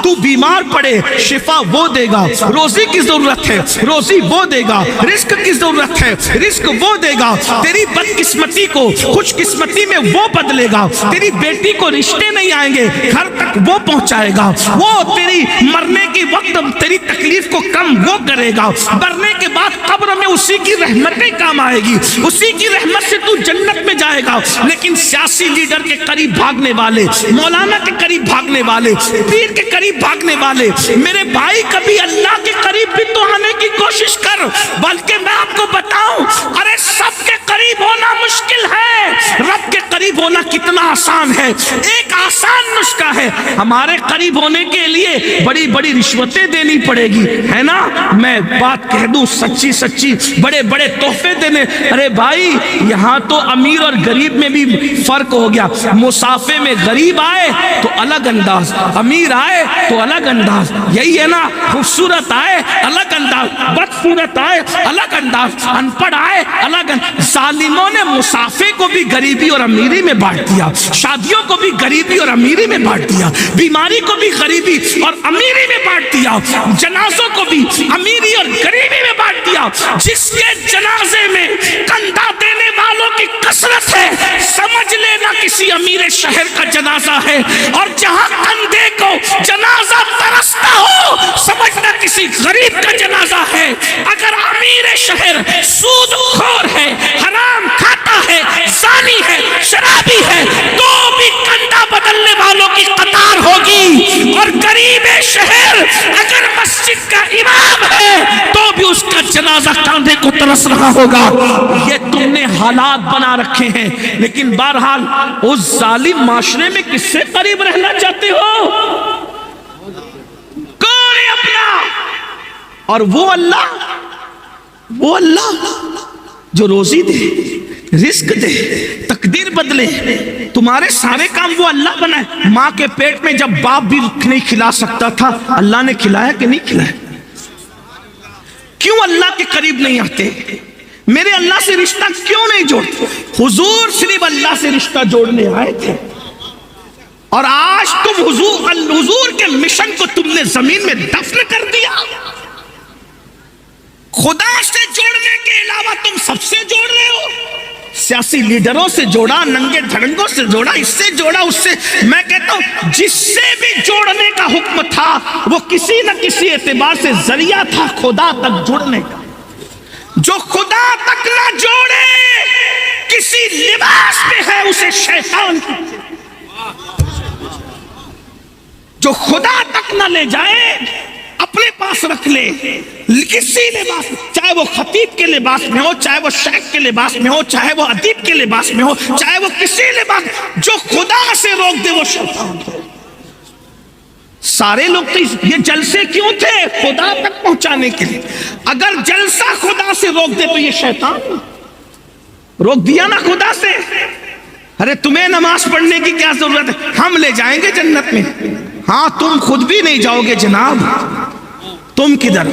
تو بیمار پڑے شفا وہ دے گا، روزی کی ضرورت ہے روزی وہ دے گا، رزق کی ضرورت ہے رزق وہ دے گا، تیری بدقسمتی کو خوش قسمتی میں وہ بدلے گا، تیری بیٹی کو رشتے نہیں آئیں گے گھر تک وہ پہنچائے گا، وہ تیری مرنے کے وقت تیری تکلیف کو کم وہ کرے گا، مرنے کے بعد قبر میں اسی کی رحمتیں کام آئے گی، اسی کی رحمت سے تو جنت میں جائے گا۔ لیکن سیاسی لیڈر کے قریب بھاگنے والے، مولانا کے قریب بھاگنے والے، پیر کے قریب بھاگنے والے، میرے بھائی کبھی اللہ کے قریب بھی تو آنے کی کوشش کر، بلکہ میں آپ کو بتاؤں ارے سب کے قریب ہونا مشکل ہے، رب کے قریب ہونا کتنا آسان ہے۔ ایک آسان نسخہ ہے، ہمارے قریب ہونے کے لیے بڑی بڑی رشوتیں دینی پڑے گی، ہے نا؟ میں بات کہہ دوں سچی سچی، بڑے بڑے تحفے دینے، ارے بھائی یہاں تو امیر اور غریب میں بھی فرق ہو گیا، مسافے میں غریب آئے تو الگ انداز، امیر آئے تو الگ انداز، یہی ہے نا؟ خوبصورت آئے الگ انداز، بدصورت آئے الگ انداز، ان پڑھ آئے الگ انداز۔ ظالموں نے مسافے کو بھی غریبی اور امیری میں بانٹ دیا، شادیوں کو بھی غریبی اور امیری میں بانٹ دیا، بیماری کو بھی غریبی اور امیری میں بانٹ دیا، جنازوں کو بھی امیری اور غریبی میں بانٹ دیا۔ جس کے جنازے میں کندھا دینے والوں کی کثرت ہے سمجھ لینا کسی امیر شہر کا جنازہ ہے، اور جہاں کندھے کو جنازہ ترستا ہو سمجھنا کسی غریب کا جنازہ ہے۔ اگر امیر شہر سود خور ہے، حرام کھاتا ہے، زانی ہے، شرابی ہے، تو بھی کندھا بدلنے والوں کی قطار ہوگی، اور غریب شہر اگر مسجد کا امام ہے تو بھی اس کا جنازہ کاندھے کو ترس رہا ہوگا۔ یہ تم نے حالات بنا رکھے ہیں، لیکن بہرحال اس ظالم معاشرے میں کس سے قریب رہنا چاہتے ہو؟ کون ہے اپنا؟ اور وہ اللہ جو روزی دے، رزق دے، تقدیر بدلے، تمہارے سارے کام وہ اللہ بنائے۔ ماں کے پیٹ میں جب باپ بھی نہیں کھلا سکتا تھا اللہ نے کھلایا کہ نہیں کھلایا؟ کیوں اللہ کے قریب نہیں آتے؟ میرے اللہ سے رشتہ کیوں نہیں جوڑتے؟ حضور صرف اللہ سے رشتہ جوڑنے آئے تھے، اور آج تم حضور کے مشن کو تم نے زمین میں دفن کر دیا۔ خدا سے جوڑنے کے علاوہ تم سب سے جوڑ رہے ہو، سیاسی لیڈروں سے جوڑا، ننگے دھڑنگوں سے جوڑا، اس سے جوڑا، اس سے۔ میں کہتا ہوں جس سے بھی جوڑنے کا حکم تھا وہ کسی نہ کسی اعتبار سے ذریعہ تھا خدا تک جڑنے کا۔ جو خدا تک نہ جوڑے کسی لباس میں ہے اسے شیطان کی، جو خدا تک نہ لے جائے اپنے پاس رکھ لے کسی لباس، چاہے وہ خطیب کے لباس میں ہو، چاہے وہ شیخ کے لباس میں ہو، چاہے وہ ادیب کے لباس میں ہو، چاہے وہ کسی لباس، جو خدا سے روک دے وہ شیطان ہے۔ سارے لوگ تو یہ جلسے کیوں تھے؟ خدا تک پہنچانے کے لیے۔ اگر جلسہ خدا سے روک دے تو یہ شیطان روک دیا نا خدا سے۔ ارے تمہیں نماز پڑھنے کی کیا ضرورت ہے؟ ہم لے جائیں گے جنت میں۔ ہاں تم خود بھی نہیں جاؤ گے جناب، تم کدھر؟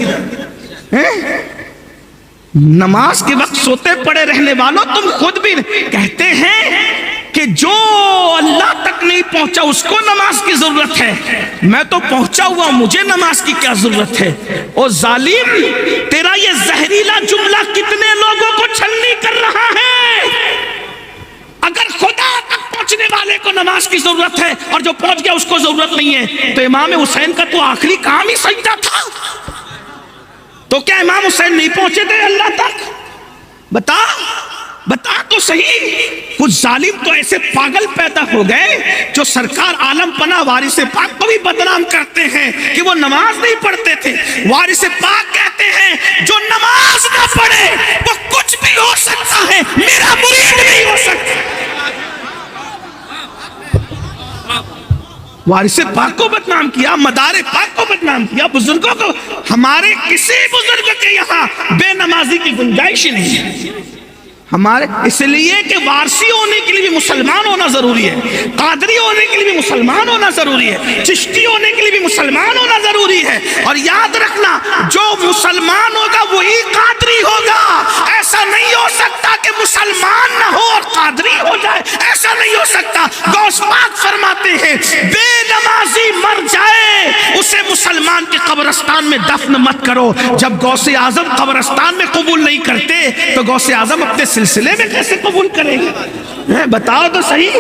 نماز کے وقت سوتے پڑے رہنے والوں تم خود بھی نہیں۔ کہتے ہیں کہ جو اللہ تک نہیں پہنچا اس کو نماز کی ضرورت ہے، میں تو پہنچا ہوا، مجھے نماز کی کیا ضرورت ہے؟ او ظالم، تیرا یہ زہریلا جملہ کتنے لوگوں کو چھلنی کر رہا ہے۔ اگر خدا تک پہنچنے والے کو نماز کی ضرورت ہے اور جو پہنچ گیا اس کو ضرورت نہیں ہے، تو امام حسین کا تو آخری کام ہی سجدہ تھا، تو کیا امام حسین نہیں پہنچے تھے اللہ تک؟ بتا تو صحیح۔ کچھ ظالم تو ایسے پاگل پیدا ہو گئے جو سرکار عالم پناہ وارث پاک کو بھی بدنام کرتے ہیں کہ وہ نماز نہیں پڑھتے تھے۔ وارث پاک کہتے ہیں جو نماز نہ پڑھے وہ کچھ بھی ہو سکتا ہے، میرا مرید نہیں ہو سکتا۔ وارث پاک کو بدنام کیا، مدار پاک کو بدنام کیا، بزرگوں کو۔ ہمارے کسی بزرگ کے یہاں بے نمازی کی گنجائش نہیں ہے۔ ہمارے اس لیے کہ وارثی ہونے کے لیے بھی مسلمان ہونا ضروری ہے، قادری ہونے کے لیے بھی مسلمان ہونا ضروری ہے، چشتی ہونے کے لیے بھی مسلمان ہونا ضروری ہے۔ اور یاد رکھنا جو مسلمان ہوگا وہی قادری ہوگا۔ ایسا نہیں ہو سکتا کہ مسلمان نہ ہو اور قادری ہو جائے، ایسا نہیں ہو سکتا۔ غوث پاک فرماتے ہیں بے نمازی مر جائے کے قبرستان میں دفن مت کرو۔ جب غوث اعظم قبرستان میں قبول نہیں کرتے تو غوث اعظم اپنے سلسلے میں کیسے قبول کریں گے؟ بتاؤ تو صحیح،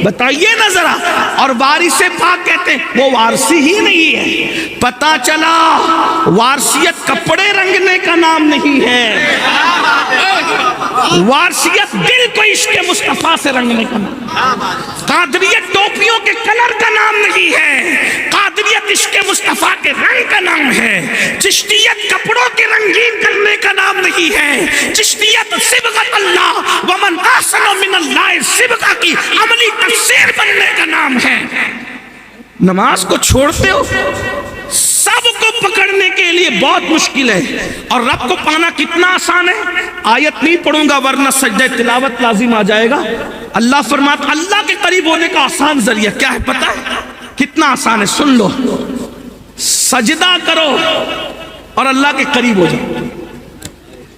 بتائیے نا ذرا۔ اور وارث پاک کہتے ہیں وہ وارثی ہی نہیں ہے۔ پتا چلا وارثیت کپڑے رنگنے کا نام نہیں ہے، وارثیت دل کو عشق مصطفیٰ سے رنگنے کا نام۔ قادریت ٹوپیوں کے کلر کا نام نہیں ہے، قادریت عشق مصطفیٰ کے رنگ کا نام ہے۔ چشتیت کپڑوں کے رنگین کرنے کا نام نہیں ہے، چشتیت صبغت اللہ ومن احسن من اللہ صبغہ کی عملی تفسیر بننے کا نام ہے۔ نماز کو چھوڑتے ہو، سب کو پکڑنے کے لیے بہت مشکل ہے، اور رب کو پانا کتنا آسان ہے۔ آیت نہیں پڑھوں گا ورنہ سجدہ تلاوت لازم آ جائے گا۔ اللہ فرماتا اللہ کے قریب ہونے کا آسان ذریعہ کیا ہے پتہ ہے؟ کتنا آسان ہے، سن لو۔ سجدہ کرو اور اللہ کے قریب ہو جاؤ۔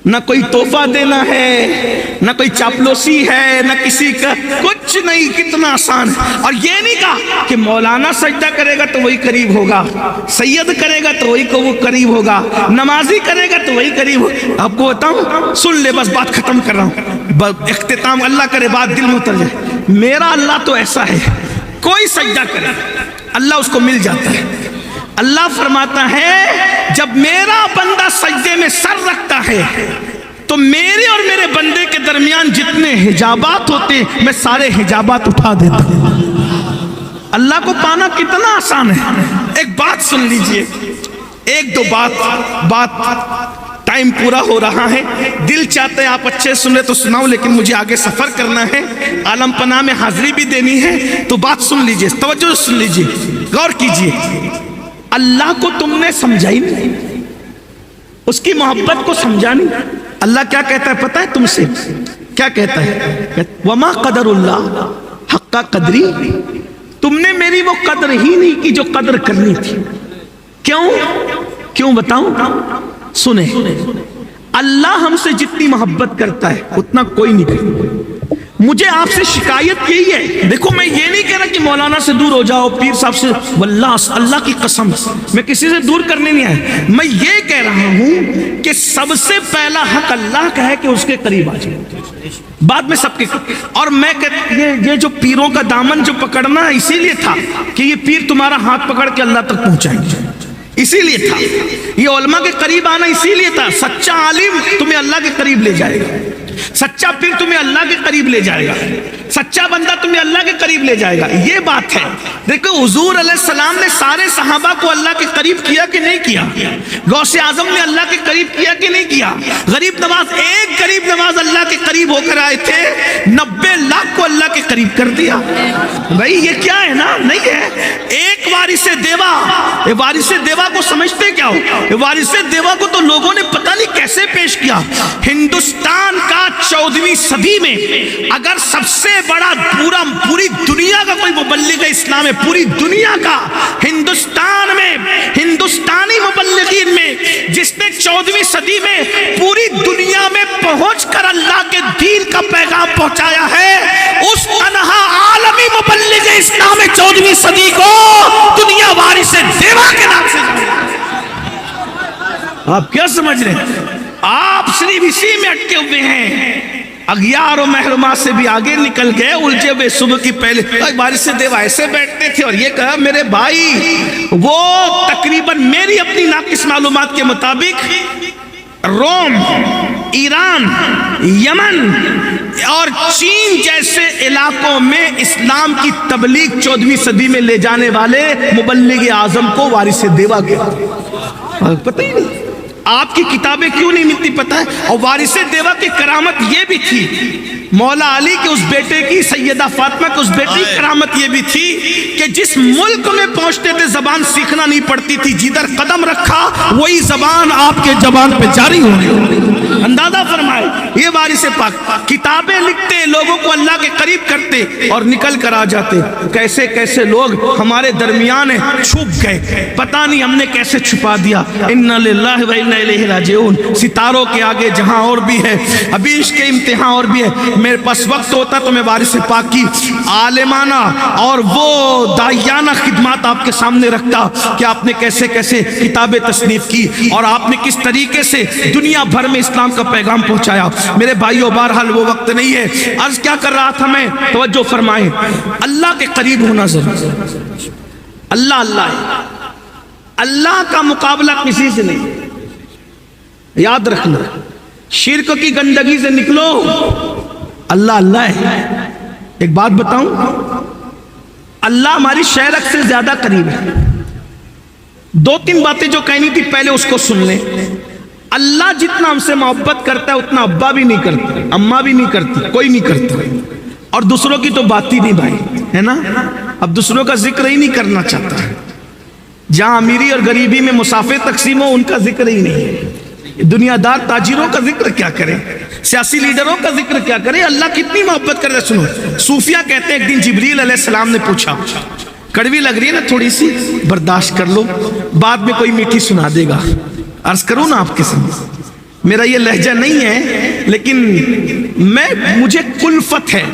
نہ کوئی تحفہ دینا ہے، نہ کوئی چاپلوسی ہے، نہ کسی کا کچھ نہیں، کتنا آسان ہے۔ اور یہ نہیں کہا کہ مولانا سجدہ کرے گا تو وہی قریب ہوگا، سید کرے گا تو وہی کو وہ قریب ہوگا، نمازی کرے گا تو وہی قریب ہوگا۔ آپ کو بتاؤں، سن لے بس بات ختم کر رہا ہوں، اختتام اللہ کرے بات دل میں اتر جائے۔ میرا اللہ تو ایسا ہے، کوئی سجدہ کرے اللہ اس کو مل جاتا ہے۔ اللہ فرماتا ہے جب میرا بندہ سجدے میں سر رکھتا ہے تو میرے اور میرے بندے کے درمیان جتنے حجابات ہوتے ہیں میں سارے حجابات اٹھا دیتا ہوں۔ اللہ کو پانا کتنا آسان ہے۔ ایک بات سن لیجئے، ایک دو بات ٹائم پورا ہو رہا ہے، دل چاہتے ہیں آپ اچھے سن رہے تو سناؤ، لیکن مجھے آگے سفر کرنا ہے، عالم پناہ میں حاضری بھی دینی ہے، تو بات سن لیجئے، توجہ سن لیجئے، غور کیجئے۔ اللہ کو تم نے سمجھا ہی نہیں، اس کی محبت کو سمجھا نہیں۔ اللہ کیا کہتا ہے پتہ ہے تم سے؟ کیا کہتا ہے؟ وما قدر اللہ حق قدری، تم نے میری وہ قدر ہی نہیں کی جو قدر کرنی تھی۔ کیوں بتاؤں؟ سنیں، اللہ ہم سے جتنی محبت کرتا ہے اتنا کوئی نہیں کرتا۔ مجھے آپ سے شکایت یہی ہے، دیکھو میں یہ نہیں کہہ رہا کہ مولانا سے دور ہو جاؤ، پیر صاحب سے، واللہ اللہ کی قسم میں کسی سے دور کرنے نہیں آیا، میں یہ کہہ رہا ہوں کہ سب سے پہلا حق اللہ کا ہے کہ اس کے قریب آ جائے، بعد میں سب کے۔ اور میں یہ جو پیروں کا دامن جو پکڑنا اسی لیے تھا کہ یہ پیر تمہارا ہاتھ پکڑ کے اللہ تک پہنچائیں گے، اسی لیے تھا یہ علماء کے قریب آنا، اسی لیے تھا۔ سچا عالم تمہیں اللہ کے قریب لے جائے گا، سچا پیر تمہیں اللہ کے قریب لے جائے گا، سچا بندہ تمہیں اللہ کے قریب لے جائے گا، یہ بات ہے۔ دیکھو حضور علیہ السلام نے سارے صحابہ کو اللہ کے قریب کیا کہ نہیں کیا؟ غوث اعظم نے اللہ کے قریب کیا کہ نہیں کیا؟ غریب نواز ایک غریب نواز اللہ کے قریب ہو کر آئے تھے، 90 لاکھ کو اللہ کے قریب کر دیا۔ بھائی یہ کیا ہے نا؟ نہیں ہے ایک وارث دیوا۔ وارث دیوا کو سمجھتے کیا ہو؟ وارث دیوا کو تو لوگوں نے پتہ نہیں کیسے پیش کیا۔ ہندوستان کا 14ویں صدی میں اگر سب سے بڑا پوری دنیا کا کوئی مبلغ اسلام ہے، پوری دنیا کا، ہندوستان میں ہندوستانی مبلغین میں جس نے 14ویں صدی میں پوری دنیا میں پہنچ کر اللہ کے دین کا پیغام پہنچایا ہے، اس تنہا عالمی مبلغ اسلام 14ویں صدی کو دنیا وارث دیوا کے نام سے جانا۔ آپ کیا سمجھ رہے ہیں؟ آپ صرف اسی میں اٹکے ہوئے ہیں، اغیار و محرمات سے بھی آگے نکل گئے، الجھے ہوئے صبح کی پہلے۔ وارث دیوا ایسے بیٹھتے تھے اور یہ کہا میرے بھائی، وہ تقریباً میری اپنی ناقص معلومات کے مطابق روم، ایران، یمن اور چین جیسے علاقوں میں اسلام کی تبلیغ 14ویں صدی میں لے جانے والے مبلغ اعظم کو وارث دیوا کہتے ہیں۔ پتہ ہی نہیں آپ کی کتابیں کیوں نہیں ملتی پتہ ہے؟ اور وارث دیوا کی کرامت یہ بھی تھی، مولا علی کے اس بیٹے کی، سیدہ فاطمہ کے اس بیٹے کی کرامت یہ بھی تھی کہ جس ملک میں پہنچتے تھے زبان سیکھنا نہیں پڑتی تھی، جدھر قدم رکھا وہی زبان آپ کے زبان پہ جاری ہونے۔ اندازہ فرمائے، یہ وارث پاک کتابیں لکھتے، لوگوں کو اللہ کے قریب کرتے اور نکل کر آ جاتے۔ کیسے کیسے لوگ ہمارے درمیان چھپ گئے، پتہ نہیں ہم نے کیسے چھپا دیا۔ انا للہ و انا الیہ راجعون۔ ستاروں کے آگے جہاں اور بھی ہے، ابھی اس کے امتحان اور بھی ہے۔ میرے پاس وقت ہوتا تو میں وارث پاک کی عالمانہ اور وہ داعیانہ خدمات آپ کے سامنے سامنے رکھتا کہ آپ نے کیسے کیسے کتابیں تصنیف کی اور آپ نے کس طریقے سے دنیا بھر میں اسلام کا پیغام پہنچایا۔ میرے بھائیو بہرحال وہ وقت نہیں ہے، عرض کیا کر رہا تھا میں، توجہ فرمائیں، اللہ کے قریب ہونا ضروری ہے۔ اللہ اللہ ہے، اللہ کا مقابلہ کسی سے نہیں، یاد رکھنا، شرک کی گندگی سے نکلو، اللہ اللہ ہے۔ ایک بات بتاؤں، اللہ ہماری شہرک سے زیادہ قریب ہے۔ دو تین باتیں جو کہنی تھی پہلے اس کو سن لیں۔ اللہ جتنا ہم سے محبت کرتا ہے اتنا ابا بھی نہیں کرتا، اماں بھی نہیں کرتی، کوئی نہیں کرتا، اور دوسروں کی تو بات ہی نہیں بھائی، ہے نا؟ اب دوسروں کا ذکر ہی نہیں کرنا چاہتا ہے۔ جہاں امیری اور غریبی میں مسافر تقسیم ہو ان کا ذکر ہی نہیں ہے۔ دنیا دار تاجروں کا ذکر کیا کریں، سیاسی لیڈروں کا ذکر کیا کریں، اللہ کتنی محبت کرتا ہے۔ سنو، صوفیہ کہتے ہیں ایک دن جبریل علیہ السلام نے پوچھا، کڑوی لگ رہی ہے نا تھوڑی سی، برداشت کر لو، بعد میں کوئی میٹھی سنا دے گا۔ عرض کروں نا آپ کے سامنے، میرا یہ لہجہ نہیں ہے لیکن مجھے کلفت ہے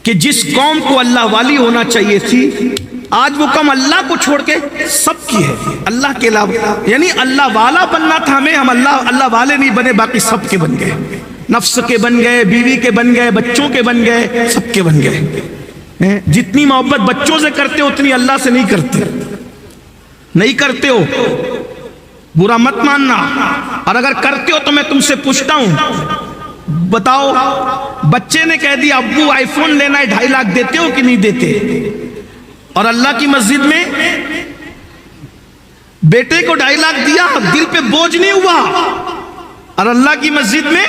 کہ جس قوم کو اللہ والی ہونا چاہیے تھی، آج وہ قوم اللہ کو چھوڑ کے سب کی ہے، اللہ کے علاوہ، یعنی اللہ والا بننا تھا ہمیں، ہم اللہ والے نہیں بنے، باقی سب کے بن گئے، نفس کے بن گئے، بیوی کے بن گئے، بچوں کے بن گئے، سب کے بن گئے۔ جتنی محبت بچوں سے کرتے ہو اتنی اللہ سے نہیں کرتے، نہیں کرتے ہو، برا مت ماننا، اور اگر کرتے ہو تو میں تم سے پوچھتا ہوں، بتاؤ بچے نے کہہ دیا ابو آئی فون لینا ہے 2.5 لاکھ دیتے ہو کہ نہیں دیتے؟ اور اللہ کی مسجد میں بیٹے کو 2.5 لاکھ دیا، دل پہ بوجھ نہیں ہوا، اور اللہ کی مسجد میں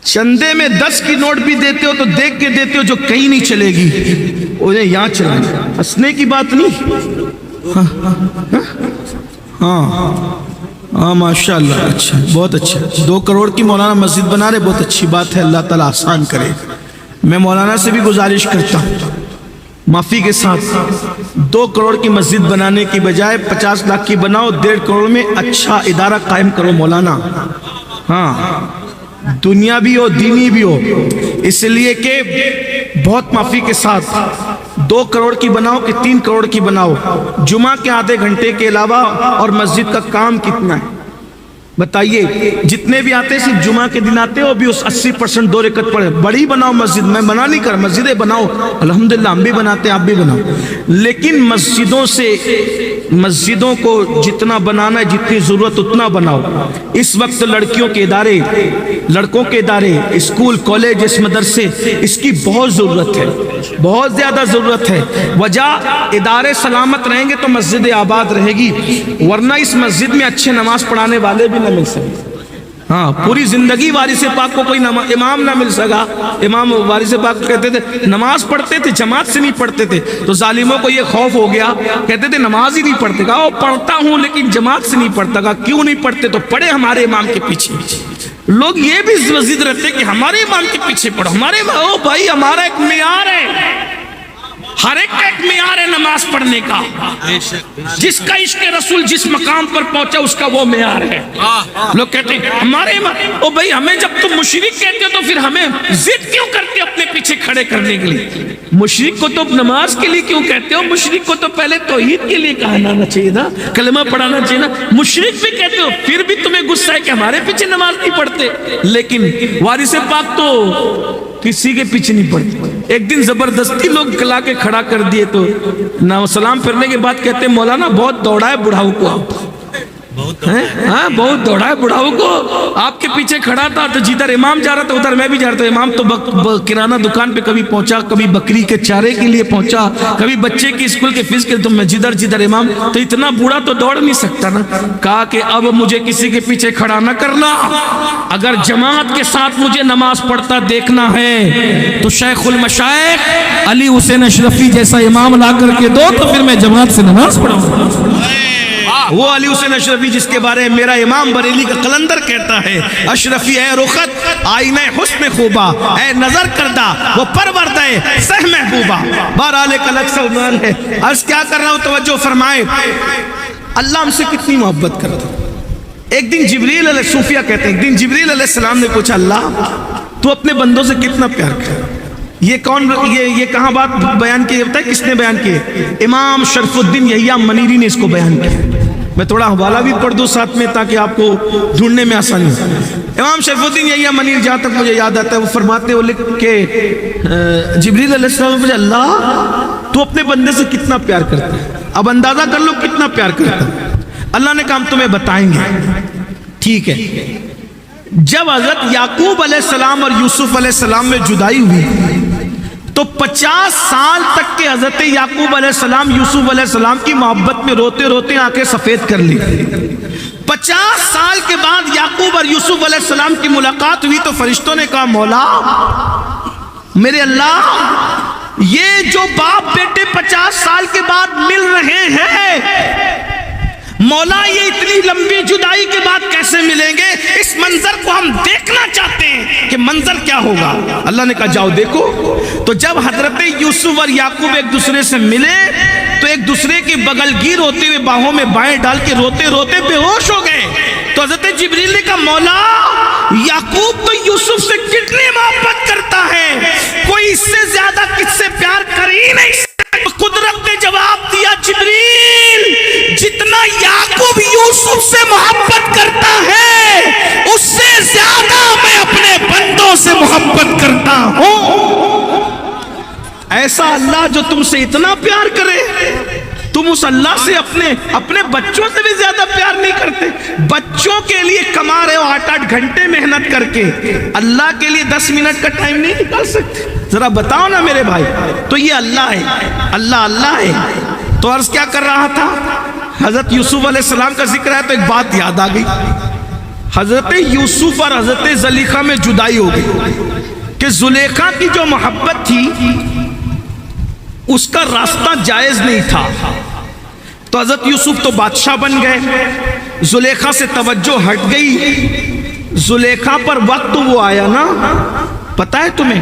چندے میں 10 کی نوٹ بھی دیتے ہو تو دیکھ کے دیتے ہو جو کہیں نہیں چلے گی، انہیں یہاں چلانا، ہنسنے کی بات نہیں۔ ہاں ماشاءاللہ، اچھا، بہت اچھا، 2 کروڑ کی مولانا مسجد بنا رہے، بہت اچھی بات ہے، اللہ تعالیٰ آسان کرے۔ میں مولانا سے بھی گزارش کرتا ہوں معافی کے ساتھ، 2 کروڑ کی مسجد بنانے کی بجائے 50 لاکھ کی بناؤ، 1.5 کروڑ میں اچھا ادارہ قائم کرو مولانا۔ ہاں، دنیا بھی ہو دینی بھی ہو، اس لیے کہ بہت معافی کے ساتھ 2 کروڑ کی بناؤ کہ 3 کروڑ کی بناؤ، جمعہ کے آدھے گھنٹے کے علاوہ اور مسجد کا کام کتنا ہے بتائیے؟ جتنے بھی آتے صرف جمعہ کے دن آتے ہو، بھی اس 80% 2 رکعت پڑھے، بڑی بناؤ مسجد، میں منع نہیں کر، مسجدیں بناؤ، الحمدللہ ہم بھی بناتے ہیں، آپ بھی بناؤ، لیکن مسجدوں کو جتنا بنانا ہے، جتنی ضرورت اتنا بناؤ۔ اس وقت لڑکیوں کے ادارے، لڑکوں کے ادارے، اسکول، کالج، اس مدرسے، اس کی بہت ضرورت ہے، بہت زیادہ ضرورت ہے۔ وجہ ادارے سلامت رہیں گے تو مسجد آباد رہے گی، ورنہ اس مسجد میں اچھے نماز پڑھانے والے بھی نہ مل سکے۔ ہاں، پوری زندگی وارث پاک کو کوئی امام نہ مل سکا۔ امام وارث پاک کہتے تھے نماز پڑھتے تھے، جماعت سے نہیں پڑھتے تھے، تو ظالموں کو یہ خوف ہو گیا، کہتے تھے نماز ہی نہیں پڑھتے، کہا پڑھتا ہوں لیکن جماعت سے نہیں پڑھتا، کہا کیوں نہیں پڑھتے؟ تو پڑھے ہمارے امام کے پیچھے۔ لوگ یہ بھی ضد رہتے کہ ہمارے امام کے پیچھے پڑھو، ہمارے او بھائی ہمارا ایک معیار ہے، ہر ایک کا ایک معیار ہے نماز پڑھنے کا، جس کا عشق رسول جس مقام پر پہنچا اس کا وہ معیار ہے۔ لوگ کہتے ہیں ہمارے او بھائی ہمیں جب تم مشرک کہتے ہو تو پھر ہمیں ضد کیوں کرتے ہو اپنے پیچھے کھڑے کرنے کے لیے؟ مشرک کو تو نماز کے لیے کیوں کہتے ہو؟ مشرک کو تو پہلے توحید کے لیے کہنا چاہیے نا، کلمہ پڑھانا چاہیے نا، مشرک بھی کہتے ہو، پھر بھی تمہیں غصہ ہے کہ ہمارے پیچھے نماز نہیں پڑھتے۔ لیکن وارث پاک تو کسی کے پیچھے نہیں پڑھتے۔ ایک دن زبردستی لوگ کلا کے کھڑا کر دیے تو سلام پھرنے کے بعد کہتے ہیں مولانا بہت دوڑا ہے بڑھاؤ کو، ہاں بہت دوڑا ہے بڑھاؤ کو، آپ کے پیچھے کھڑا تھا تو جدھر امام جا رہا تھا ادھر میں بھی جا رہا تھا۔ امام تو کرانہ دکان پہ کبھی پہنچا، کبھی بکری کے چارے کے لیے پہنچا، کبھی بچے کی اسکول کے فیس کے لیے، تو میں جدھر امام، تو اتنا بوڑھا تو دوڑ نہیں سکتا نا۔ کہا کہ اب مجھے کسی کے پیچھے کھڑا نہ کرنا، اگر جماعت کے ساتھ مجھے نماز پڑھتا دیکھنا ہے تو شیخ المشائخ علی حسین اشرفی جیسا امام لا کر کے دو، تو پھر میں جماعت سے نماز پڑھوں۔ وہ علی حسین اشرفی جس کے بارے میں میرا امام بریلی کا قلندر کہتا ہے، اشرفی اے رخت آئینہ حسن خوبا، اے نظر کردہ وہ پروردہ سہ محبوبہ، بہرحال ایک الگ سا عنوان ہے۔ عرض کیا کر رہا ہوں، توجہ فرمائے، اللہ ہم سے کتنی محبت کرتا ہے۔ ایک دن جبریل علیہ، صوفیہ کہتے ہیں ایک دن جبریل علیہ السلام نے پوچھا اللہ تو اپنے بندوں سے کتنا پیار کرتا؟ یہ کون یہ کہاں بات بیان کی ہے؟ کس نے بیان کی؟ امام شرف الدین یحییٰ منیری نے اس کو بیان کیا۔ میں تھوڑا حوالہ بھی پڑھ دوں ساتھ میں تاکہ آپ کو ڈھونڈنے میں آسانی ہو۔ امام شرف الدین یحییٰ منیری جہاں تک مجھے یاد آتا ہے وہ فرماتے ہیں کہ جبریل علیہ السلام نے پوچھا اللہ تو اپنے بندے سے کتنا پیار کرتا ہے؟ اب اندازہ کر لو کتنا پیار کرتا ہے۔ اللہ نے کہا ہم تمہیں بتائیں گے۔ ٹھیک ہے، جب حضرت یعقوب علیہ السلام اور یوسف علیہ السلام میں جدائی ہوئی تو 50 سال تک کے حضرت یعقوب علیہ السلام یوسف علیہ السلام کی محبت میں روتے روتے آنکھیں سفید کر لی۔ 50 سال کے بعد یعقوب اور یوسف علیہ السلام کی ملاقات ہوئی تو فرشتوں نے کہا مولا میرے اللہ، یہ جو باپ بیٹے 50 سال کے بعد مل رہے ہیں مولا، یہ اتنی لمبی جدائی کے بعد کیسے ملیں گے؟ اس منظر کو ہم دیکھنا چاہتے ہیں کہ منظر کیا ہوگا۔ اللہ نے کہا جاؤ دیکھو۔ تو جب حضرت یوسف اور یعقوب ایک دوسرے سے ملے تو ایک دوسرے کی بغل گیر ہوتے ہوئے باہوں میں بائیں ڈال کے روتے روتے بے ہوش ہو گئے۔ تو حضرت جبریل نے کہا مولا، یعقوب تو یوسف سے کتنی محبت کرتا ہے، کوئی اس سے زیادہ کس سے پیار کر ہی نہیں سکتا۔ قدرت نے جواب دیا جبریل، جتنا یعقوب یوسف سے محبت کرتا ہے اس سے زیادہ میں اپنے بندوں سے محبت کرتا ہوں۔ ایسا اللہ جو تم سے اتنا پیار کرے، تم اس اللہ سے اپنے بچوں سے بھی زیادہ پیار نہیں کرتے۔ بچوں کے لیے کما رہے ہو 8-8 گھنٹے محنت کر کے، اللہ کے لیے 10 منٹ کا ٹائم نہیں نکال سکتے؟ ذرا بتاؤ نا میرے بھائی۔ تو یہ اللہ ہے، اللہ ہے۔ تو عرض کیا کر رہا تھا؟ حضرت یوسف علیہ السلام کا ذکر ہے تو ایک بات یاد آ گئی۔ حضرت یوسف اور حضرت زلیخا میں جدائی ہو گئی کہ زلیخا کی جو محبت تھی اس کا راستہ جائز نہیں تھا، تو حضرت یوسف تو بادشاہ بن گئے، زلیخا سے توجہ ہٹ گئی۔ زلیخا پر وقت وہ آیا نا، پتہ ہے تمہیں؟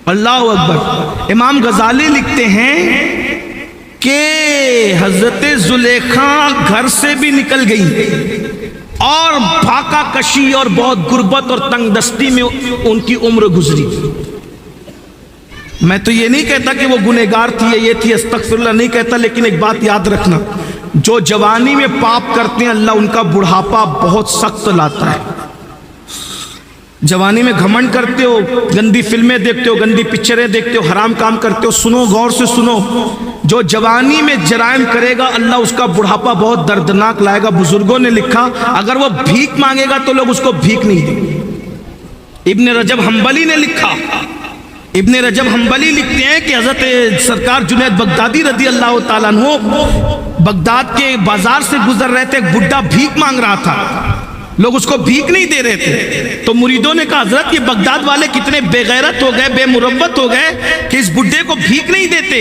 اللہ اکبر۔ امام غزالی لکھتے ہیں کہ حضرت زلیخا گھر سے بھی نکل گئی اور پھاکا کشی اور بہت غربت اور تنگ دستی میں ان کی عمر گزری۔ میں تو یہ نہیں کہتا کہ وہ گنہگار تھی یا یہ تھی، استغفر اللہ نہیں کہتا، لیکن ایک بات یاد رکھنا، جو جوانی میں پاپ کرتے ہیں اللہ ان کا بڑھاپا بہت سخت لاتا ہے۔ جوانی میں گھمنڈ کرتے ہو، گندی فلمیں دیکھتے ہو، گندی پکچریں دیکھتے ہو، حرام کام کرتے ہو، سنو غور سے سنو، جو جوانی میں جرائم کرے گا اللہ اس کا بڑھاپا بہت دردناک لائے گا۔ بزرگوں نے لکھا اگر وہ بھیک مانگے گا تو لوگ اس کو بھیک نہیں دیں گے۔ ابن رجب حنبلی نے لکھا، ابن رجب حنبلی لکھتے ہیں کہ حضرت سرکار جنید بغدادی رضی اللہ تعالیٰ عنہ بغداد کے بازار سے گزر رہے تھے، ایک بڈھا بھیک مانگ رہا تھا، لوگ اس کو بھیک نہیں دے رہے تھے، تو مریدوں نے کہا حضرت یہ بغداد والے کتنے بے غیرت ہو گئے، بے مروت ہو گئے کہ اس بڈھے کو بھیک نہیں دیتے۔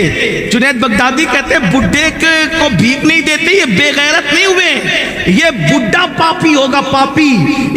جنید بغدادی کہتے ہیں بڈھے کو بھیک نہیں دیتے، یہ بے غیرت نہیں ہوئے، یہ بڈھا پاپی ہوگا، پاپی،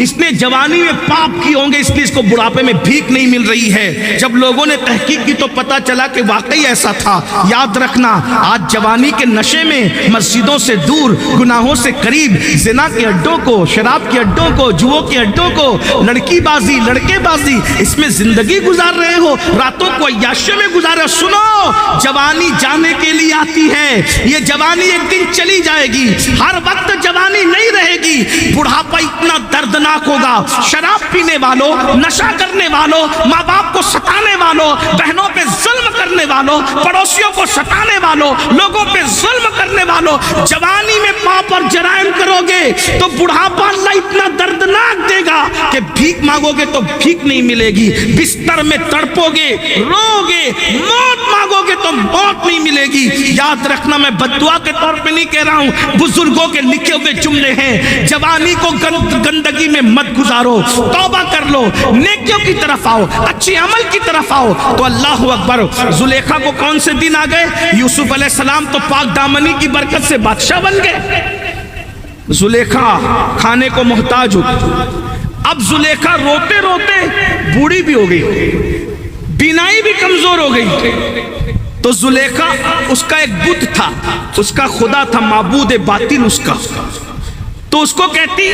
اس نے جوانی میں پاپ کی ہوں گے اس لیے اس کو بڑھاپے میں بھیک نہیں مل رہی ہے۔ جب لوگوں نے تحقیق کی تو پتا چلا کہ واقعی ایسا تھا۔ یاد رکھنا آج جوانی کے نشے میں مسجدوں سے دور، گناہوں سے قریب، زنا کے اڈوں کو، شراب کے اڈوں کو، جوؤں کے اڈوں کو، لڑکی بازی، لڑکے بازی، اس میں زندگی گزار رہے ہو، راتوں کو عیاشیوں میں گزار رہے ہو۔ سنو، جوانی جانے کے لیے آتی ہے، یہ جوانی ایک دن چلی جائے گی، ہر وقت جوانی نہیں رہے گی۔ بڑھاپا اتنا دردناک ہوگا، شراب پینے والوں، نشہ کرنے والوں، ماں باپ کو ستانے والوں، بہنوں پہ ظلم کرنے والوں، پڑوسیوں کو ستانے والوں، لوگوں پہ ظلم کرنے والوں، جوانی میں پاپ اور جرائم کرو گے تو بڑھاپا اللہ اتنا دردناک دے گا کہ بھیک مانگو گے تو بھیک نہیں ملے گی، بستر میں تڑپو گے، رو گے، موت مانگو گے تو موت نہیں ملے گی۔ یاد رکھنا میں بددعا کے طور پہ نہیں کہہ رہا ہوں، بزرگوں کے لکھے ہوئے جملے ہیں۔ جوانی کو گندگی میں مت گزارو، توبہ کر لو، نیکیوں کی طرف آؤ، اچھے عمل کی طرف آؤ تو اللہ اکبر۔ زلیخا کو کون سے دن آ گئے؟ یوسف علیہ السلام تو پاک دامنی کی برکت سے بادشاہ بن گئے، زلیخا کھانے کو محتاج ہو۔ اب زلیخا روتے روتے بوڑھی بھی ہو گئی، بینائی بھی کمزور ہو گئی، تو زلیخا اس کا ایک بت تھا، اس کا خدا تھا، معبود باطل اس کا، تو اس کو کہتی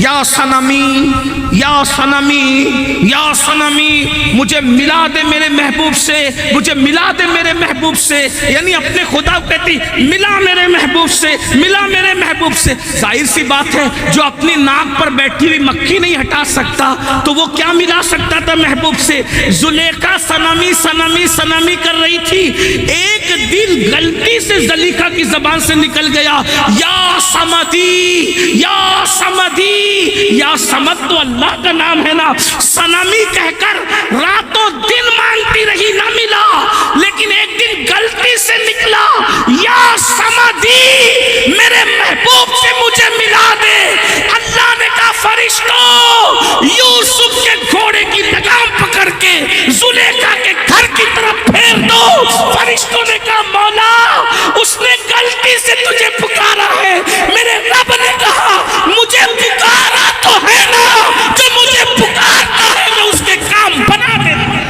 یا سنمی یا سنمی یا سنمی، مجھے ملا دے میرے محبوب سے، مجھے ملا دے میرے محبوب سے، یعنی اپنے خدا کو کہتی ملا میرے محبوب سے، ملا میرے محبوب سے۔ ظاہر سی بات ہے جو اپنی ناک پر بیٹھی ہوئی مکھی نہیں ہٹا سکتا تو وہ کیا ملا سکتا تھا محبوب سے؟ زلیخا سنمی سنمی سنمی کر رہی تھی، ایک دن غلطی سے زلیخا کی زبان سے نکل گیا یا سمدی یا سمدی، یا سمد تو اللہ کا نام ہے نا، سنمی کہہ کر راتوں دن مانگتی رہی نہ ملا، لیکن ایک دن غلطی سے نکلا یا سمدی میرے محبوب سے مجھے ملا دے۔ اللہ نے کہا فرشتوں یوسف کے گھوڑے کی لگام پکڑ کے زلیخا کے گھر کی طرف پھیر دو۔ فرشتوں نے کہا مولا اس نے غلطی سے تجھے پکارا ہے، میرے رب نے کہا مجھے پکارا تو ہے نا، جو مجھے پکارتا ہے میں اس کے کام بنا دیتا ہوں۔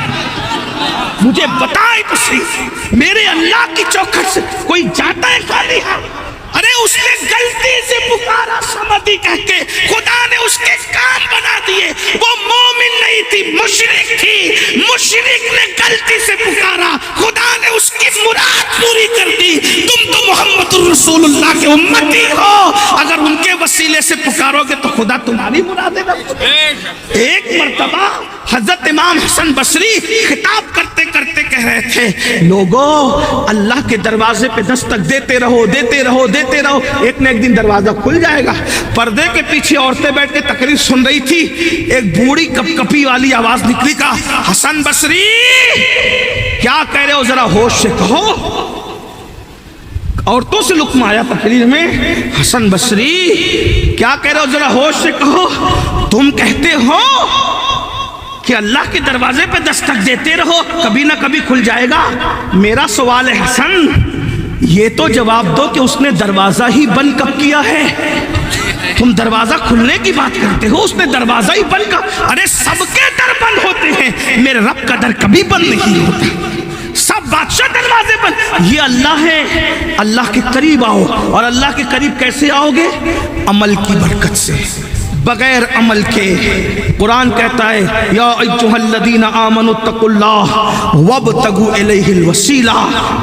مجھے بتائے تو صحیح، میرے اللہ کی چوکھٹ سے کوئی جاتا ہے خالی ہاتھ؟ ارے اس نے غلطی سے پکارا سمدی کہہ کے، خدا نے اس کے کام بنا دیے۔ وہ مومن نہیں تھی، مشرک تھی، مشرک نے غلطی سے پکارا، خدا نے اس کی مراد پوری کر دی۔ تم تو محمد رسول اللہ کے امتی ہو، اگر ان کے وسیلے سے پکارو گے تو خدا تمہاری مرادیں نہ پوری۔ ایک مرتبہ حضرت امام حسن بصری خطاب کرتے کرتے کہہ رہے تھے لوگوں اللہ کے دروازے پہ دستک دیتے رہو دیتے رہو دیتے رہو، ایک نہ ایک دن دروازہ کھل جائے گا۔ پردے کے پیچھے عورتیں بیٹھ کے تقریر سن رہی تھی، ایک بوڑھی کپ کپی والی آواز نکلی، کہا حسن بصری کیا کہہ رہے ہو، ذرا ہوش سے کہو۔ عورتوں سے لقمہ آیا تقریر میں، حسن بصری کیا کہہ رہے ہو، ذرا ہوش سے کہو۔ تم کہتے ہو کہ اللہ کے دروازے پہ دستک دیتے رہو کبھی نہ کبھی کھل جائے گا۔ میرا سوال ہے حسن، یہ تو جواب دو کہ اس نے دروازہ ہی بند کب کیا ہے؟ تم دروازہ کھلنے کی بات کرتے ہو، اس نے دروازہ ہی بند کر۔ ارے سب کے در بند ہوتے ہیں، میرے رب کا در کبھی بند نہیں ہوتا۔ سب بادشاہ دروازے بند، یہ اللہ ہے۔ اللہ کے قریب آؤ، اور اللہ کے قریب کیسے آؤ گے؟ عمل کی برکت سے، بغیر عمل کے۔ قرآن کہتا ہے یا ایھا الذین آمنوا اتقوا اللہ وابتغوا الیہ الوسیلہ،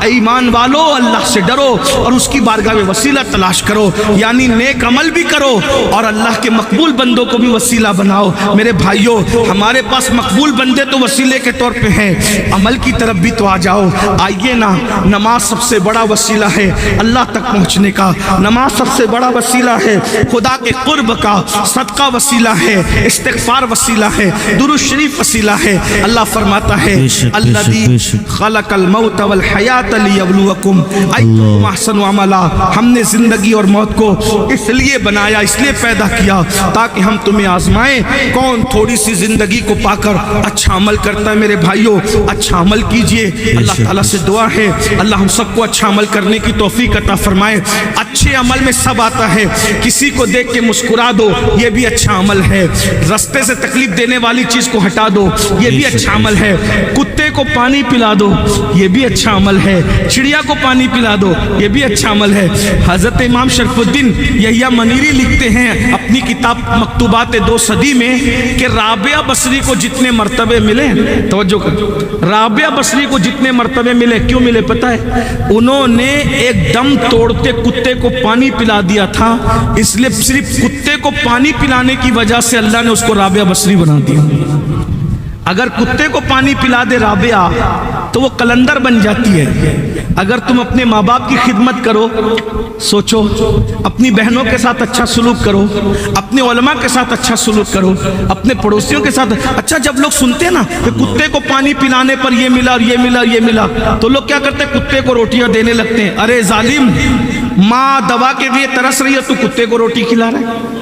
ایمان والو اللہ سے ڈرو اور اس کی بارگاہ میں وسیلہ تلاش کرو، یعنی نیک عمل بھی کرو اور اللہ کے مقبول بندوں کو بھی وسیلہ بناؤ۔ میرے بھائیوں ہمارے پاس مقبول بندے تو وسیلے کے طور پہ ہیں، عمل کی طرف بھی تو آ جاؤ۔ آئیے نا، نماز سب سے بڑا وسیلہ ہے اللہ تک پہنچنے کا، نماز سب سے بڑا وسیلہ ہے خدا کے قرب کا، صدقہ وسیلہ ہے، استغفار وسیلہ ہے، درود شریف وسیلہ ہے۔ اللہ فرماتا ہے الذی خلق الموت والحیات لیبلوکم ایکم احسن عملا، ہم نے زندگی اور موت کو اس لیے بنایا، اس لیے پیدا کیا تاکہ ہم تمہیں آزمائیں کون تھوڑی سی زندگی کو پا کر اچھا عمل کرتا ہے۔ میرے بھائیوں اچھا عمل کیجئے، اللہ تعالیٰ سے دعا ہے اللہ ہم سب کو اچھا عمل کرنے کی توفیق عطا فرمائے۔ اچھے عمل میں سب آتا ہے، کسی کو دیکھ کے مسکرا دو یہ بھی اچھا عمل ہے، رستے سے تکلیف دینے والی چیز کو ہٹا دو یہ بھی اچھا عمل ہے، کتے کو پانی پلا دو یہ بھی اچھا عمل ہے، چڑیا کو پانی پلا دو یہ بھی اچھا عمل ہے۔ حضرت امام شرف الدین یحییٰ منیری لکھتے ہیں اپنی کتاب مکتوبات 2 صدی میں کہ رابعہ بصری کو جتنے مرتبے ملے، توجہ کر، رابعہ بصری کو جتنے مرتبے ملے، کیوں ملے پتہ ہے؟ انہوں نے ایک دم توڑتے کتے کو پانی پلا دیا تھا، اس لیے صرف کتے کو پانی پلانے کی وجہ سے اللہ نے اس کو رابعہ بصری بنا دیا۔ اگر کتے کو پانی پلا دے رابعہ تو وہ قلندر بن جاتی ہے۔ اگر تم اپنے ماں باپ کی خدمت کرو، سوچو اپنی بہنوں کے ساتھ اچھا سلوک کرو، اپنے علماء کے ساتھ اچھا سلوک کرو، اپنے پڑوسیوں کے ساتھ اچھا۔ جب لوگ سنتے ہیں نا کہ کتے کو پانی پلانے پر یہ ملا اور یہ ملا اور یہ ملا، تو لوگ کیا کرتے ہیں؟ کتے کو روٹیاں دینے لگتے ہیں۔ ارے ظالم، ماں دوا کے لیے ترس رہی ہے تو کتے کو روٹی کھلا رہا ہے۔